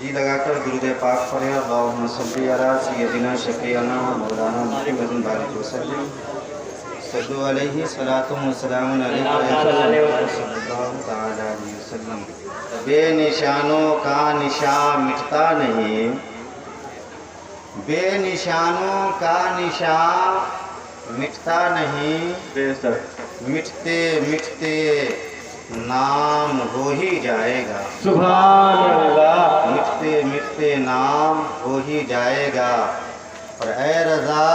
जी लगाकर दुरूद पाक पढ़े अल्लाहुम्मा सल्ली अला सय्यदिना शफीअना व मौलाना मुहम्मदिन बारिक वसल्लम सल्लु अलैहि सलातु व सलामुन अलैहि सल्लल्लाहु तआला अलैहि वसल्लम। बेनिशानों का निशान मिटता नहीं, बेनिशानों का निशान मिटता नहीं, मिटते मिटते नाम हो ही जाएगा। सुभान अल्लाह। मिटते मिटते नाम हो ही जाएगा। और ऐ रज़ा,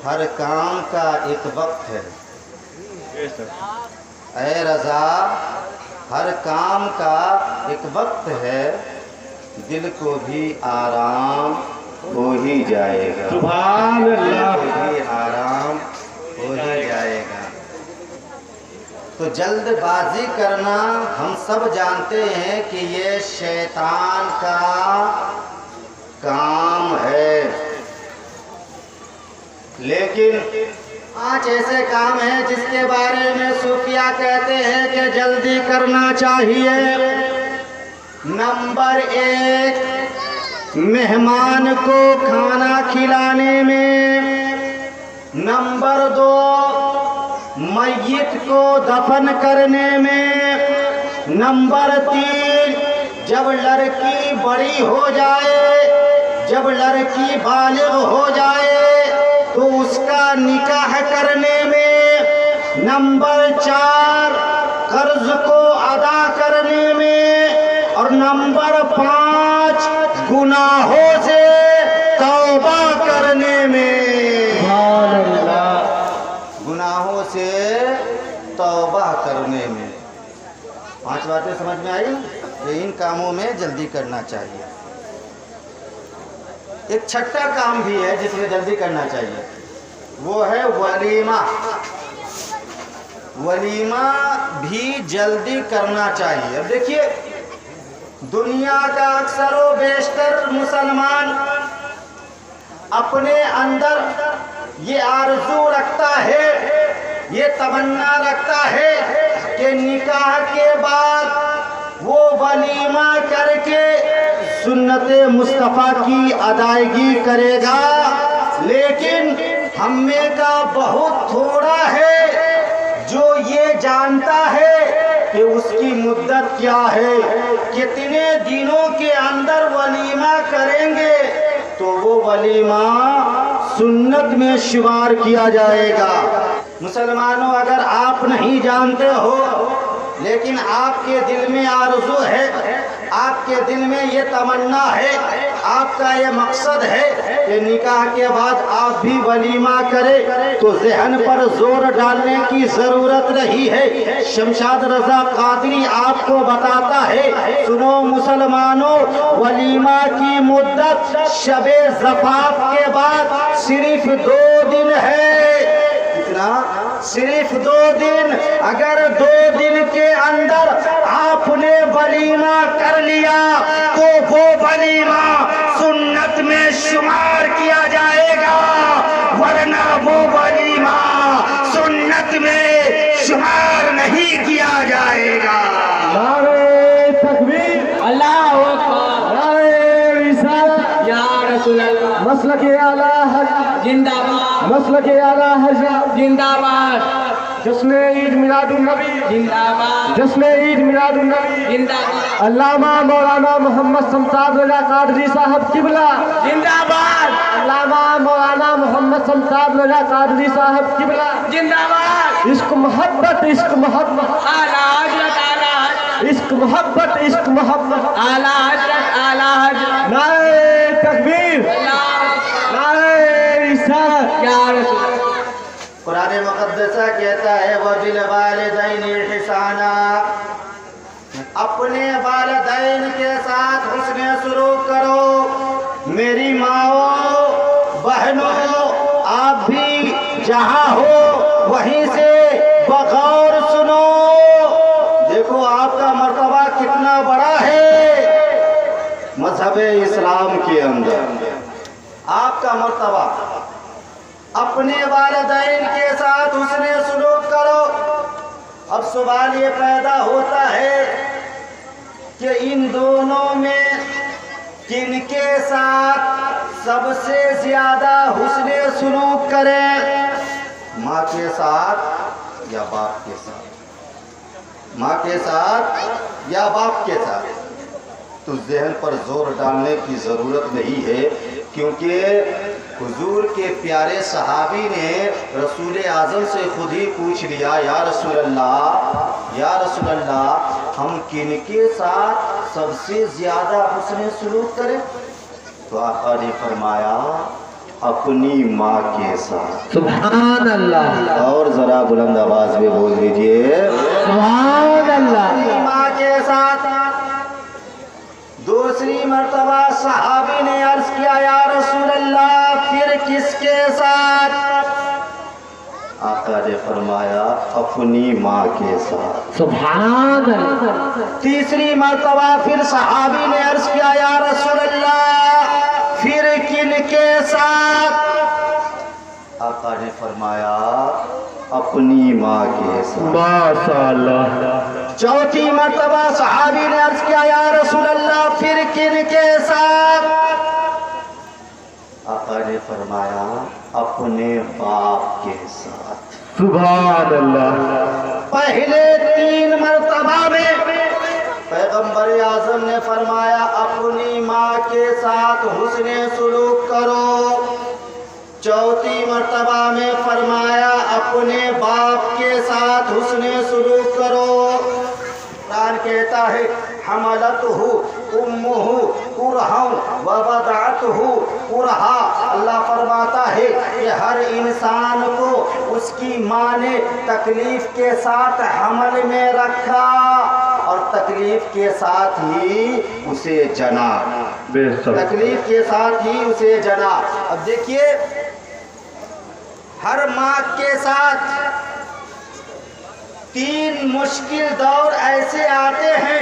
हर काम का एक वक्त है। ऐ रज़ा, हर काम का एक वक्त है, दिल को भी आराम हो ही जाएगा। सुभान अल्लाह। दिल को भी आराम हो ही जाएगा। तो जल्दबाजी करना हम सब जानते हैं कि ये शैतान का काम है, लेकिन आज ऐसे काम है जिसके बारे में सूफिया कहते हैं कि जल्दी करना चाहिए। नंबर 1, मेहमान को खाना खिलाने में। नंबर 2, मैयत को दफन करने में। नंबर 3, जब लड़की बड़ी हो जाए, जब लड़की बालिग हो जाए तो उसका निकाह करने में। नंबर 4, कर्ज को अदा करने में। और नंबर 5, गुनाहों से तौबा करने में। गुनाहों से तौबा करने में। 5 बातें समझ में आई। ये इन कामों में जल्दी करना चाहिए। एक छठा काम भी है जिसमें जल्दी करना चाहिए, वो है वलीमा। वलीमा भी जल्दी करना चाहिए। अब देखिए, दुनिया का अक्सर व बेशतर मुसलमान अपने अंदर ये आरज़ू रखता है, ये तमन्ना रखता है कि निकाह के बाद वो वलीमा करके सुन्नत मुस्तफ़ा की अदायगी करेगा। लेकिन हम में का बहुत थोड़ा है जो ये जानता है कि उसकी मुद्दत क्या है, कितने दिनों के अंदर वलीमा करेंगे तो वो वलीमा सुन्नत में शुमार किया जाएगा। मुसलमानों, अगर आप नहीं जानते हो लेकिन आपके दिल में आरज़ू है, आपके दिल में ये तमन्ना है, आपका ये मकसद है कि निकाह के बाद आप भी वलीमा करें, तो ज़हन पर जोर डालने की ज़रूरत नहीं है। शमशाद रज़ा क़ादरी आपको बताता है, सुनो मुसलमानों, वलीमा की मुद्दत शबे ज़फ़ाफ़ के बाद सिर्फ 2 दिन है। कितना? सिर्फ 2 दिन। अगर 2 दिन के अंदर आपने वलीमा कर लिया तो वो वलीमा सुन्नत में शुमार किया जाएगा, वरना वो वलीमा सुन्नत में शुमार नहीं किया जाएगा। नारे तकबीर, अल्लाहु अकबर, नारे रिसालत, या रसूल अल्लाह, मसलके आला हज़रत जिंदाबाद, मसलके आला हज़रत जिंदाबाद, जश्न ईद मिलादुन नबी, जिंदाबाद, जश्न ईद मिलादुन नबी। जिंदाबाद, अल्लामा मौलाना मोहम्मद शमशाद रज़ा क़ादरी साहब किबला, जिंदाबाद, अल्लामा मौलाना मोहम्मद शमशाद रज़ा क़ादरी साहब किबला। जिंदाबाद। इश्क मोहब्बत, इश्क मोहब्बत, आला हजरत, आला हजरत, इश्क मोहब्बत, इश्क मोहब्बत। आला हजरत, आला हजरत, नारे तकबीर, नारे रिसालत, या रसूल। कुरान मुक़द्दसा कहता है वबिल वालिदैन इहसाना, अपने वालिदैन के साथ हुस्न सलूक करो। मेरी माओ बहनों, आप भी जहाँ हो वहीं से बगौर सुनो। देखो आपका मर्तबा कितना बड़ा है मज़हब इस्लाम के अंदर। आपका मर्तबा अपने वालिदैन के साथ हुस्न सलूक करो। अब सवाल ये पैदा होता है कि इन दोनों में किन के साथ सबसे ज्यादा हुस्ने सुलूक करें, माँ के साथ या बाप के साथ, माँ के साथ या बाप के साथ। तो ज़हन पर जोर डालने की ज़रूरत नहीं है, क्योंकि हुजूर के प्यारे सहाबी ने रसूल आज़म से खुद ही पूछ लिया, या रसूल अल्लाह, हम किनके साथ सबसे ज़्यादा हुस्न सुलूक करें? तो आका ने फरमाया, अपनी माँ के साथ। सुभान अल्लाह, और ज़रा बुलंद आवाज़ में बोल दीजिए, सुभान अल्लाह। अपनी माँ के साथ। दूसरी मर्तबा सहाबी ने अर्ज किया, या रसूल अल्लाह, फिर किसके साथ? आका ने फरमाया, अपनी माँ के साथ। सुभान अल्लाह। तीसरी मर्तबा फिर सहाबी ने अर्ज किया, या रसूल अल्लाह, फिर किनके साथ? आका ने फरमाया, अपनी माँ के साथ। माशाअल्लाह। चौथी मर्तबा सहाबी ने अर्ज किया, या रसूल अल्लाह, फिर किनके साथ? आका ने फरमाया, अपने बाप के साथ। सुभान अल्लाह। पहले 3 मर्तबा में पैगंबर आज़म ने फरमाया, अपनी माँ के साथ हुस्ने सुलूक करो। चौथी मर्तबा में फरमाया, अपने बाप के साथ हुस्ने सुलूक करो। कुरान कहता है, हमलतहु उम्मुहु कुरहन व वदअतहु कुरहा। अल्लाह फरमाता है कि हर इंसान को उसकी माँ ने तकलीफ के साथ हमल में रखा और तकलीफ के साथ ही उसे जना, तकलीफ के साथ ही उसे जना। अब देखिए, हर माँ के साथ 3 मुश्किल दौर ऐसे आते हैं,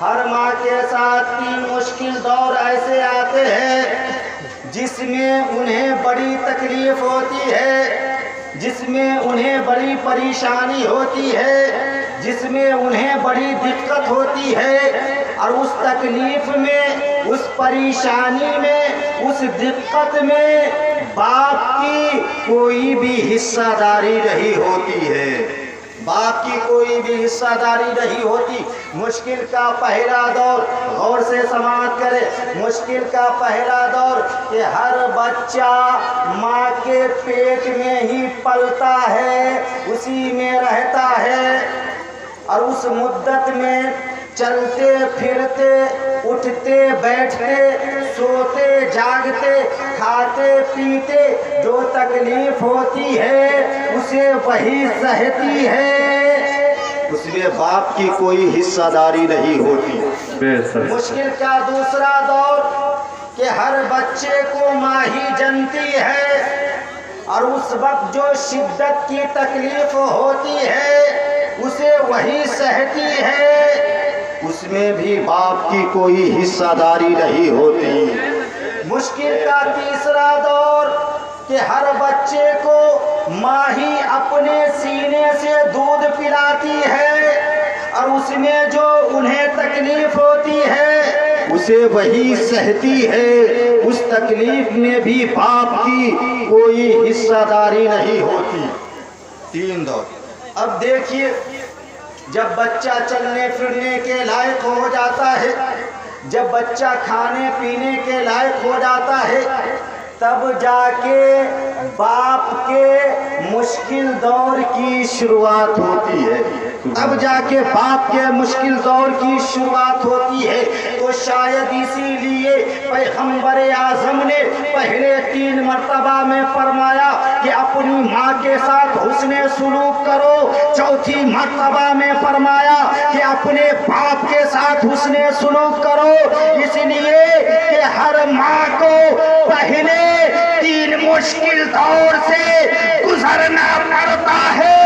हर माँ के साथ 3 मुश्किल दौर ऐसे आते हैं जिसमें उन्हें बड़ी तकलीफ होती है, जिसमें उन्हें बड़ी परेशानी होती है, जिसमें उन्हें बड़ी दिक्कत होती है। और उस तकलीफ में, उस परेशानी में, उस दिक्कत में बाप की कोई भी हिस्सादारी नहीं होती है, बाप की कोई भी हिस्सादारी नहीं होती। मुश्किल का पहला दौर, गौर से समाअत करें, मुश्किल का पहला दौर कि हर बच्चा माँ के पेट में ही पलता है, उसी में रहता है, और उस मुद्दत में चलते फिरते, उठते बैठते, सोते जागते, खाते पीते जो तकलीफ होती है उसे वही सहती है, उसमें बाप की कोई हिस्सादारी नहीं होती। मुश्किल का दूसरा दौर कि हर बच्चे को माँ ही जनती है, और उस वक्त जो शिद्दत की तकलीफ होती है उसे वही सहती है, उसमें भी बाप की कोई हिस्सादारी नहीं होती। मुश्किल का तीसरा दौर कि हर बच्चे को माँ ही अपने सीने से दूध पिलाती है, और उसमें जो उन्हें तकलीफ होती है उसे वही सहती है, उस तकलीफ में भी बाप की कोई हिस्सादारी नहीं होती। 3 दौर। अब देखिए, जब बच्चा चलने फिरने के लायक हो जाता है, जब बच्चा खाने पीने के लायक हो जाता है, तब जाके बाप के मुश्किल दौर की शुरुआत होती है, तब जाके बाप के मुश्किल दौर की शुरुआत होती है। तो शायद इसीलिए पैगंबर आज़म ने पहले 3 मर्तबा में फरमाया कि अपनी माँ के साथ हुस्ने सुलूक करो, चौथी मर्तबा में फरमाया कि अपने बाप के साथ हुस्ने सुलूक करो, इसलिए कि हर माँ को पहले 3 मुश्किल दौर से गुजरना पड़ता है,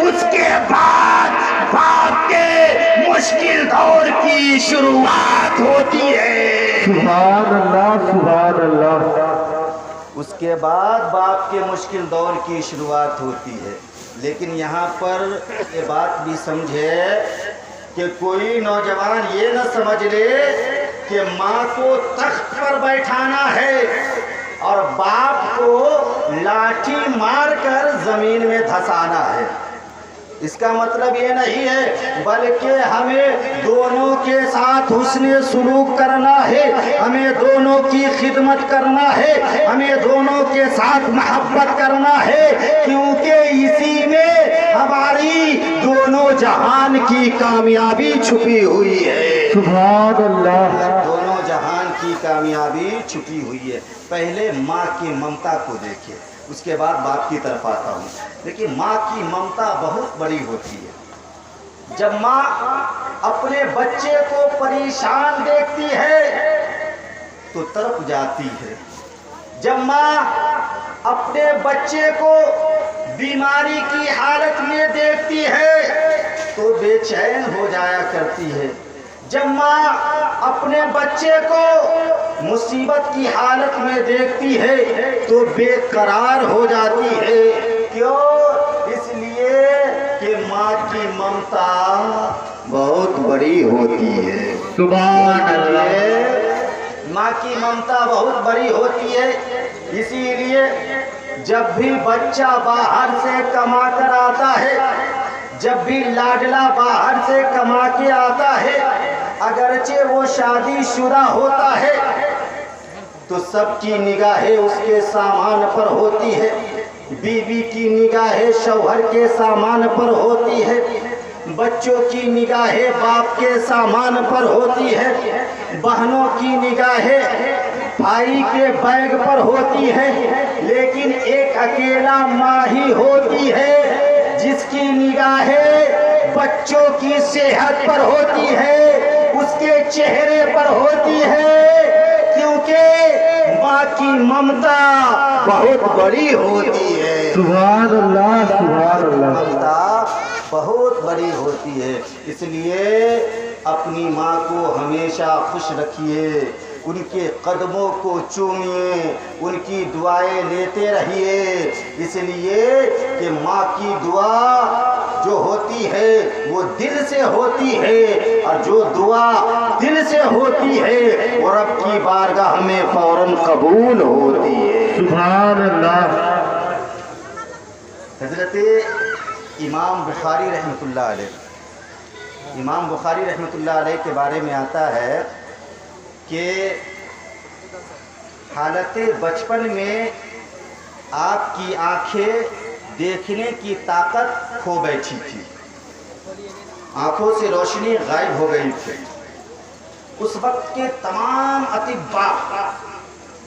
उसके बाद बाप के मुश्किल दौर की शुरुआत होती है। सुभान अल्लाह, सुभान अल्लाह। उसके बाद बाप के मुश्किल दौर की शुरुआत होती है। लेकिन यहाँ पर ये बात भी समझे कि कोई नौजवान ये न समझ ले کہ ماں کو تخت پر بیٹھانا ہے اور باپ کو لاٹھی مار کر زمین میں دھسانا ہے۔ اس کا مطلب یہ نہیں ہے، بلکہ ہمیں دونوں کے ساتھ حسن سلوک کرنا ہے، ہمیں دونوں کی خدمت کرنا ہے، ہمیں دونوں کے ساتھ محبت کرنا ہے، کیونکہ اسی میں ہماری دونوں جہان کی کامیابی چھپی ہوئی ہے۔ سبحان اللہ۔ دونوں جہان کی کامیابی چھپی ہوئی ہے۔ پہلے ماں کی ممتا کو دیکھیں، اس کے بعد باپ کی طرف آتا ہوں۔ لیکن ماں کی ممتا بہت بڑی ہوتی ہے۔ جب ماں اپنے بچے کو پریشان دیکھتی ہے تو تڑپ جاتی ہے۔ جب ماں اپنے بچے کو بیماری کی حالت میں دیکھتی ہے تو بے چین ہو جایا کرتی ہے۔ جب ماں اپنے بچے کو مصیبت کی حالت میں دیکھتی ہے تو بے قرار ہو جاتی ہے۔ کیوں؟ اس لیے کہ ماں کی ممتا بہت بڑی ہوتی ہے۔ سبحان اللہ۔ ماں کی ممتا بہت بڑی ہوتی ہے، اسی لیے جب بھی بچہ باہر سے کما کر آتا ہے، جب بھی لاڈلا باہر سے کما کے آتا ہے، اگرچہ وہ شادی شدہ ہوتا ہے تو سب کی نگاہیں اس کے سامان پر ہوتی ہے، بیوی کی نگاہیں شوہر کے سامان پر ہوتی ہے، بچوں کی نگاہیں باپ کے سامان پر ہوتی ہے، بہنوں کی نگاہیں بھائی کے بیگ پر ہوتی ہے، لیکن ایک اکیلا ماں ہی ہوتی ہے جس کی نگاہیں بچوں کی صحت پر ہوتی ہے، اس کے چہرے پر ہوتی ہے، کیونکہ ماں کی ممتا بہت بڑی ہوتی ہے۔ سبحان اللہ، سبحان اللہ۔ ممتا بہت بڑی ہوتی ہے، اس لیے اپنی ماں کو ہمیشہ خوش رکھیے، ان کے قدموں کو چومیے، ان کی دعائیں لیتے رہیے، اس لیے کہ ماں کی دعا جو ہوتی ہے وہ دل سے ہوتی ہے، اور جو دعا دل سے ہوتی ہے وہ رب کی بارگاہ میں فوراً قبول ہوتی ہے۔ سبحان اللہ۔ حضرت امام بخاری رحمۃ اللہ علیہ، امام بخاری رحمۃ اللہ علیہ کے بارے میں آتا ہے کہ حالت بچپن میں آپ کی آنکھیں دیکھنے کی طاقت کھو بیٹھی تھی، آنکھوں سے روشنی غائب ہو گئی تھی۔ اس وقت کے تمام اطباء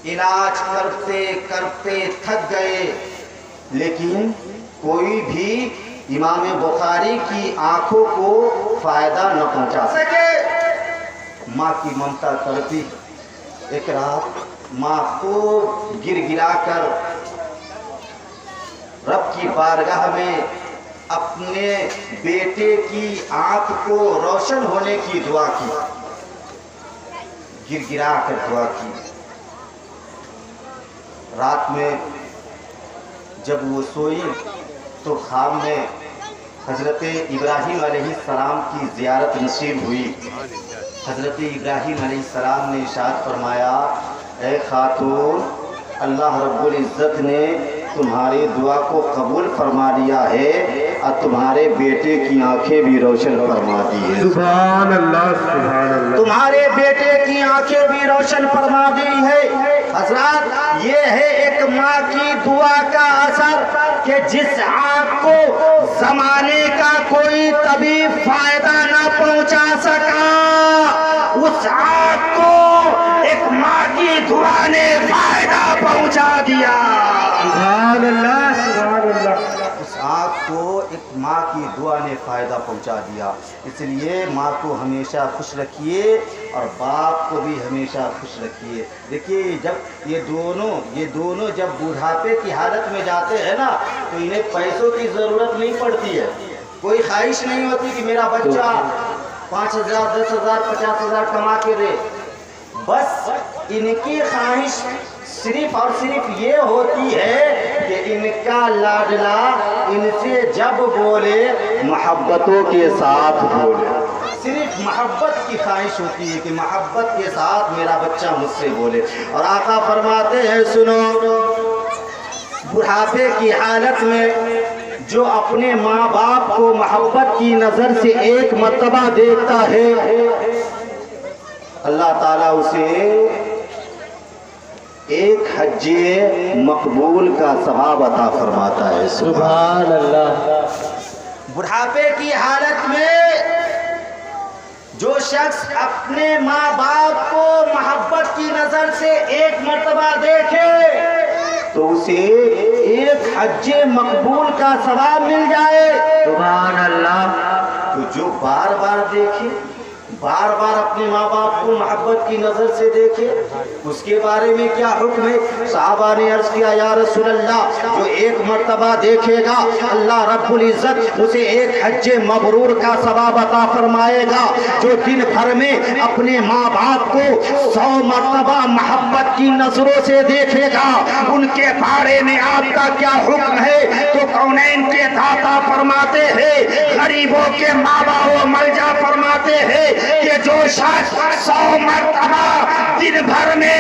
علاج کرتے کرتے تھک گئے، لیکن کوئی بھی امام بخاری کی آنکھوں کو فائدہ نہ پہنچا سکے۔ ماں کی ممتا تڑپی۔ ایک رات ماں خوب گر گرا کر رب کی بارگاہ میں اپنے بیٹے کی آنکھ کو روشن ہونے کی دعا کی، گر گرا کر دعا کی۔ رات میں جب وہ سوئی تو خواب میں حضرت ابراہیم علیہ السلام کی زیارت نصیب ہوئی۔ حضرت ابراہیم علیہ السلام نے ارشاد فرمایا، اے خاتون، اللہ رب العزت نے تمہاری دعا کو قبول فرما لیا ہے اور تمہارے بیٹے کی آنکھیں بھی روشن فرما دی ہے۔ سبحان اللہ، سبحان اللہ۔ تمہارے بیٹے کی آنکھیں بھی روشن فرما دی ہے۔ حضرات، یہ ہے ایک ماں کی دعا کا اثر کہ جس آنکھ کو زمانے کا کوئی طبیب فائدہ نہ پہنچا سکا، اس آنکھ کو ایک ماں کی دعا نے فائدہ پہنچا دیا۔ سبحان اللہ، سبحان اللہ۔ اس آنکھ کو ایک ماں کی دعا نے فائدہ پہنچا دیا۔ اس لیے ماں کو ہمیشہ خوش رکھیے اور باپ کو بھی ہمیشہ خوش رکھیے۔ دیکھیے، جب یہ دونوں جب بڑھاپے کی حالت میں جاتے ہیں نا تو انہیں پیسوں کی ضرورت نہیں پڑتی ہے، کوئی خواہش نہیں ہوتی کہ میرا بچہ 5,000 10,000 50,000 کما کے دے۔ بس ان کی خواہش صرف اور صرف یہ ہوتی ہے کہ ان کا لاڈلا ان سے جب بولے محبتوں کے ساتھ بولے، صرف محبت کی خواہش ہوتی ہے کہ محبت کے ساتھ میرا بچہ مجھ سے بولے. اور آقا فرماتے ہیں سنو، بڑھاپے کی حالت میں جو اپنے ماں باپ کو محبت کی نظر سے ایک مرتبہ دیکھتا ہے، اللہ تعالیٰ اسے ایک حج مقبول کا ثواب عطا فرماتا ہے. سبحان اللہ. بڑھاپے کی حالت میں جو شخص اپنے ماں باپ کو محبت کی نظر سے ایک مرتبہ دیکھے تو اسے ایک حج مقبول کا ثواب مل جائے. سبحان اللہ. تو جو بار بار دیکھے، بار بار اپنے ماں باپ کو محبت کی نظر سے دیکھے، اس کے بارے میں کیا حکم ہے؟ صحابہ نے عرض کیا یا رسول اللہ، جو ایک مرتبہ دیکھے گا اللہ رب العزت اسے ایک حج مبرور کا ثواب عطا فرمائے گا. جو دن بھر میں اپنے ماں باپ کو 100 مرتبہ محبت کی نظروں سے دیکھے گا، ان کے بارے میں آپ کا کیا حکم ہے؟ تو کونین کے داتا فرماتے ہیں، غریبوں کے ماں باپ ملجا فرماتے ہیں کہ جو شخص 100 مرتبہ دن بھر میں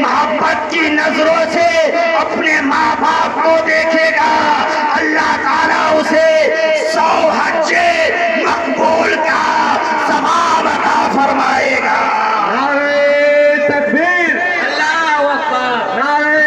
محبت کی نظروں سے اپنے ماں باپ کو دیکھے گا، اللہ تعالیٰ اسے 100 حج مقبول کا ثواب عطا فرمائے گا. نعرہ تکبیر. اللہ اکبر. نعرہ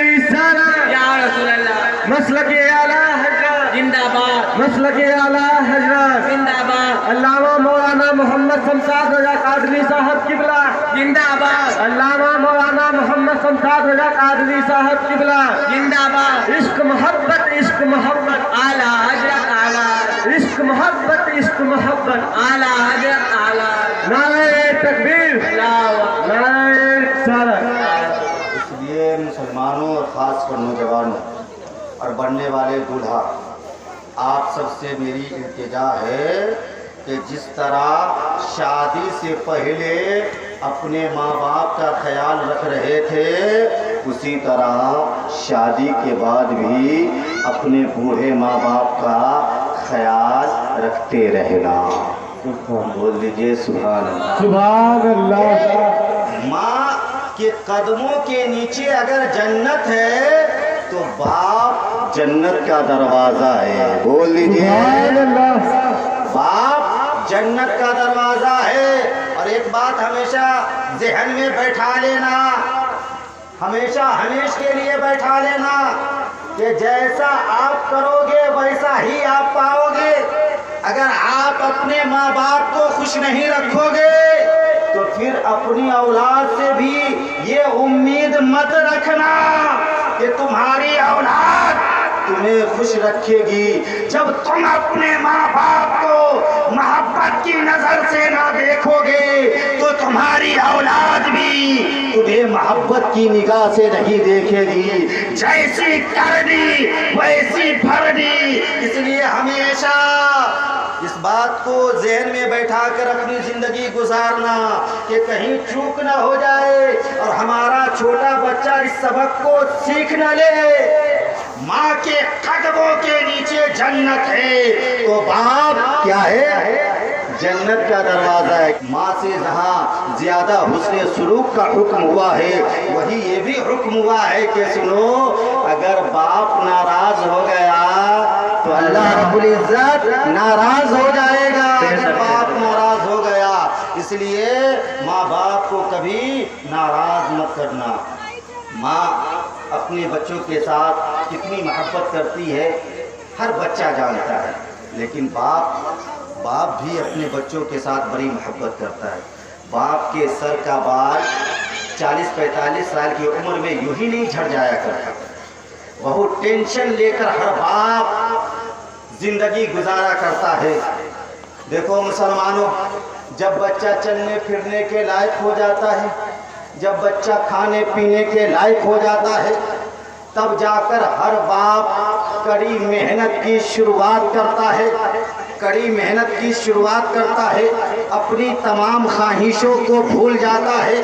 رسالہ. یا رسول اللہ. مسلک اعلیٰ حضرت. زندہ باد. مسلک اعلیٰ حضرت. زندہ باد. علامہ مولانا محمد شمشاد رضا قادری صاحب قبلہ. زندہ باد. علامہ مولانا محمد شمشاد رضا قادری صاحب قبلہ. زندہ باد. عشق محبت، عشق محبت، اعلیٰ حضرت اعلیٰ. عشق محبت، عشق محبت. اعلیٰ حضرت اعلیٰ. نعرہ تکبیر. اللہ اکبر. نعرہ رسالت. اس لیے مسلمانوں اور خاص کر نوجوانوں اور بننے والے دولہا، آپ سب سے میری التجا ہے کہ جس طرح شادی سے پہلے اپنے ماں باپ کا خیال رکھ رہے تھے، اسی طرح شادی کے بعد بھی اپنے بوڑھے ماں باپ کا خیال رکھتے رہنا. بول دیجئے سبحان اللہ. سبحان اللہ. ماں کے قدموں کے نیچے اگر جنت ہے تو باپ جنت کا دروازہ ہے. بول دیجئے سبحان اللہ. باپ جنت کا دروازہ ہے. اور ایک بات ہمیشہ ذہن میں بیٹھا لینا، ہمیشہ ہمیشہ کے لیے بیٹھا لینا کہ جیسا آپ کرو گے ویسا ہی آپ پاؤ گے. اگر آپ اپنے ماں باپ کو خوش نہیں رکھو گے تو پھر اپنی اولاد سے بھی یہ امید مت رکھنا کہ تمہاری اولاد تمہیں خوش رکھے گی. جب تم اپنے ماں باپ کو محبت کی نظر سے نہ دیکھو گے تو تمہاری اولاد بھی تمہیں محبت کی نگاہ سے نہیں دیکھے گی. جیسی کرنی ویسی بھرنی. اس لیے ہمیشہ اس بات کو ذہن میں بیٹھا کر اپنی زندگی گزارنا کہ کہیں چوک نہ ہو جائے اور ہمارا چھوٹا بچہ اس سبق کو سیکھ نہ لے. ماں کے قدموں کے نیچے جنت ہے تو باپ کیا ہے؟ جنت کا دروازہ ہے. ماں سے جہاں زیادہ حسن سلوک کا حکم ہوا ہے وہی یہ بھی حکم ہوا ہے کہ سنو، اگر باپ ناراض ہو گیا تو اللہ رب العزت ناراض ہو جائے گا. اگر باپ ناراض ہو گیا، اس لیے ماں باپ کو کبھی ناراض مت کرنا. ماں اپنے بچوں کے ساتھ کتنی محبت کرتی ہے ہر بچہ جانتا ہے، لیکن باپ بھی اپنے بچوں کے ساتھ بڑی محبت کرتا ہے. باپ کے سر کا بال 40-45 سال کی عمر میں یوں ہی نہیں جھڑ جایا کرتا. بہت ٹینشن لے کر ہر باپ زندگی گزارا کرتا ہے. دیکھو مسلمانوں، جب بچہ چلنے پھرنے کے لائق ہو جاتا ہے، جب بچہ کھانے پینے کے لائق ہو جاتا ہے، تب جا کر ہر باپ کڑی محنت کی شروعات کرتا ہے. کڑی محنت کی شروعات کرتا ہے، اپنی تمام خواہشوں کو بھول جاتا ہے.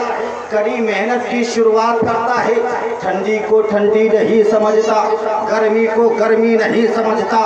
कड़ी मेहनत की शुरुआत करता है। ठंडी को ठंडी नहीं समझता, गर्मी को गर्मी नहीं समझता,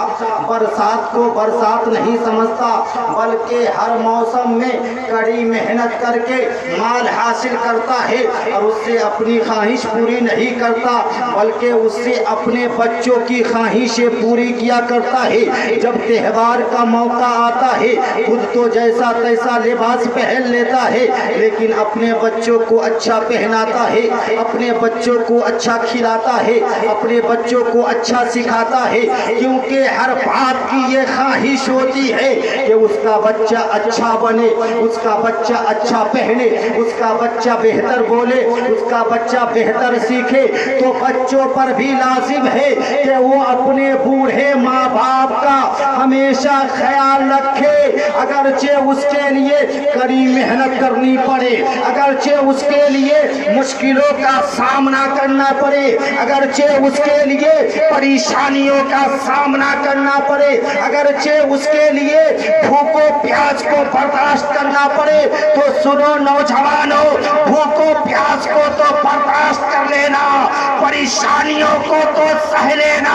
बरसात को बरसात नहीं समझता, बल्कि हर मौसम में कड़ी मेहनत करके माल हासिल करता है और उससे अपनी ख्वाहिश पूरी नहीं करता, बल्कि उससे अपने बच्चों की ख्वाहिशें पूरी किया करता है। जब त्योहार का मौका आता है खुद तो जैसा तैसा लिबास पहन लेता है, लेकिन अपने बच्चों को अच्छा पहनाता है, अपने बच्चों को अच्छा खिलाता है, अपने बच्चों को अच्छा सिखाता है, क्योंकि हर बाप की ये ख्वाहिश होती है कि उसका बच्चा अच्छा बने, उसका बच्चा अच्छा पहने, उसका बच्चा बेहतर बोले, उसका बच्चा बेहतर सीखे। तो बच्चों पर भी लाजिम है कि वो अपने बूढ़े माँ बाप का हमेशा ख्याल रखे, अगरचे उसके लिए कड़ी मेहनत करनी पड़े, अगरचे उसके लिए मुश्किलों का सामना करना पड़े, अगरचे उसके लिए परेशानियों का सामना करना पड़े, अगरचे उसके लिए भूखों प्यास को बर्दाश्त करना पड़े। तो सुनो नौजवानों, भूखों प्यास को तो बर्दाश्त कर लेना, परेशानियों को तो सह लेना,